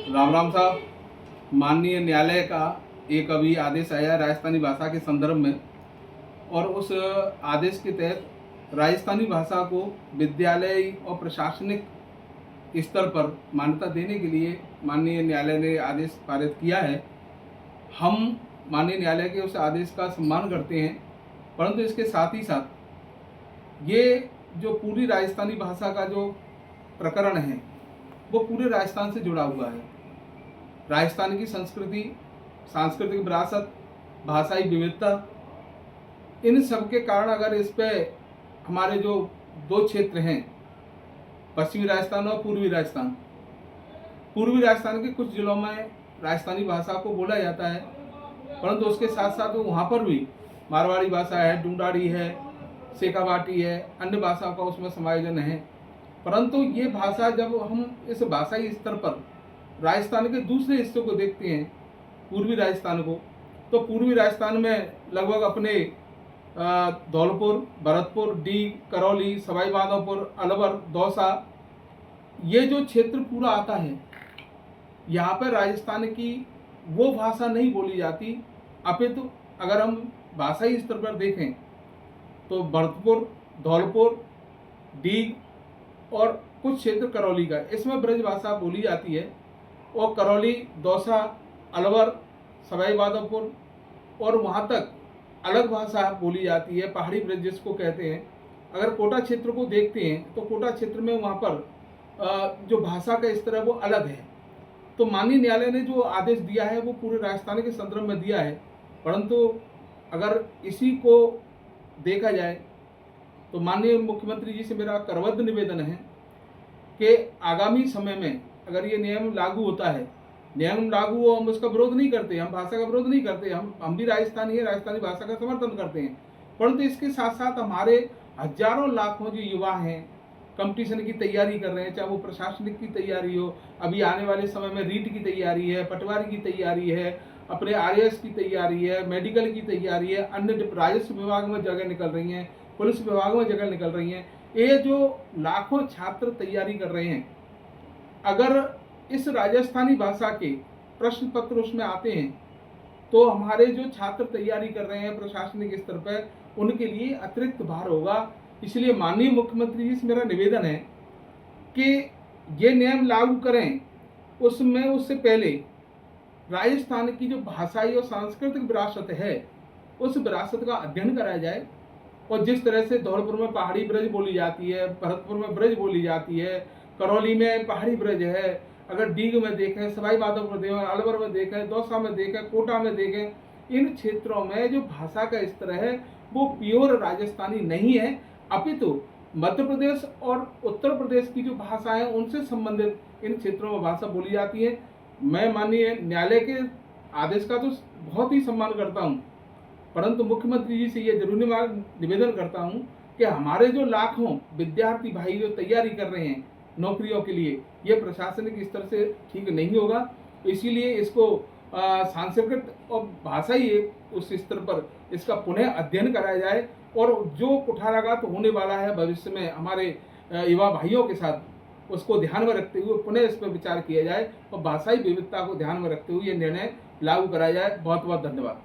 राम राम साहब। माननीय न्यायालय का एक अभी आदेश आया राजस्थानी भाषा के संदर्भ में, और उस आदेश के तहत राजस्थानी भाषा को विद्यालय और प्रशासनिक स्तर पर मान्यता देने के लिए माननीय न्यायालय ने आदेश पारित किया है। हम माननीय न्यायालय के उस आदेश का सम्मान करते हैं, परंतु इसके साथ ही साथ ये जो पूरी राजस्थानी भाषा का जो प्रकरण है वो पूरे राजस्थान से जुड़ा हुआ है। राजस्थान की संस्कृति, सांस्कृतिक विरासत, भाषाई विविधता, इन सब के कारण अगर इस पे हमारे जो दो क्षेत्र हैं, पश्चिमी राजस्थान और पूर्वी राजस्थान के कुछ जिलों में राजस्थानी भाषा को बोला जाता है, परंतु उसके साथ साथ वहाँ पर भी मारवाड़ी भाषा है, डूंडाड़ी है, शेखावाटी है, अन्य भाषाओं का उसमें समायोजन है। परंतु ये भाषा, जब हम इस भाषाई स्तर पर राजस्थान के दूसरे हिस्सों को देखते हैं, पूर्वी राजस्थान को, तो पूर्वी राजस्थान में लगभग अपने धौलपुर, भरतपुर, डीग, करौली, सवाई माधोपुर, अलवर, दौसा, ये जो क्षेत्र पूरा आता है, यहाँ पर राजस्थान की वो भाषा नहीं बोली जाती। अपितु अगर हम भाषाई स्तर पर देखें तो भरतपुर, धौलपुर, डीग और कुछ क्षेत्र करौली का, इसमें ब्रज भाषा बोली जाती है। और करौली, दौसा, अलवर, सवाई माधोपुर और वहाँ तक अलग भाषा बोली जाती है, पहाड़ी ब्रज जिसको कहते हैं। अगर कोटा क्षेत्र को देखते हैं तो कोटा क्षेत्र में वहाँ पर जो भाषा का स्तर है वो अलग है। तो माननीय न्यायालय ने जो आदेश दिया है वो पूरे राजस्थान के संदर्भ में दिया है, परंतु अगर इसी को देखा जाए तो माननीय मुख्यमंत्री जी से मेरा करबद्ध निवेदन है कि आगामी समय में अगर ये नियम लागू होता है, नियम लागू हो, हम उसका विरोध नहीं करते, हम भाषा का विरोध नहीं करते, हम भी राजस्थानी है, राजस्थानी भाषा का समर्थन करते हैं। परंतु इसके साथ साथ हमारे हजारों लाखों जो युवा हैं कंपटीशन की तैयारी कर रहे हैं, चाहे वो प्रशासनिक की तैयारी हो, अभी आने वाले समय में रीट की तैयारी है, पटवारी की तैयारी है, अपने आरएएस की तैयारी है, मेडिकल की तैयारी है, अन्य राजस्व विभाग में जगह निकल रही हैं, पुलिस विभाग में जगह निकल रही हैं। ये जो लाखों छात्र तैयारी कर रहे हैं, अगर इस राजस्थानी भाषा के प्रश्न पत्र उसमें आते हैं तो हमारे जो छात्र तैयारी कर रहे हैं प्रशासनिक स्तर पर, उनके लिए अतिरिक्त भार होगा। इसलिए माननीय मुख्यमंत्री जी से मेरा निवेदन है कि ये नियम लागू करें, उसमें उससे पहले राजस्थान की जो भाषाई और सांस्कृतिक विरासत है उस विरासत का अध्ययन कराया जाए। और जिस तरह से धौलपुर में पहाड़ी ब्रज बोली जाती है, भरतपुर में ब्रज बोली जाती है, करौली में पहाड़ी ब्रज है, अगर डीग में देखें, सवाई माधोपुर देखें, अलवर में देखें, दौसा में देखें, कोटा में देखें, इन क्षेत्रों में जो भाषा का स्तर है वो प्योर राजस्थानी नहीं है, अपितु मध्य प्रदेश और उत्तर प्रदेश की जो भाषा है उनसे संबंधित इन क्षेत्रों में भाषा बोली जाती है। मैं माननीय न्यायालय के आदेश का तो बहुत ही सम्मान करता हूँ, परंतु मुख्यमंत्री जी से ये जरूर निवेदन करता हूँ कि हमारे जो लाखों विद्यार्थी भाई जो तैयारी कर रहे हैं नौकरियों के लिए, ये प्रशासनिक स्तर से ठीक नहीं होगा। इसीलिए इसको सांस्कृतिक और भाषाई उस स्तर पर इसका पुनः अध्ययन कराया जाए, और जो कुठाराघात होने वाला है भविष्य में हमारे युवा भाइयों के साथ, उसको ध्यान में रखते हुए पुनः इस पर विचार किया जाए और भाषाई विविधता को ध्यान में रखते हुए ये निर्णय लागू कराया जाए। बहुत बहुत धन्यवाद।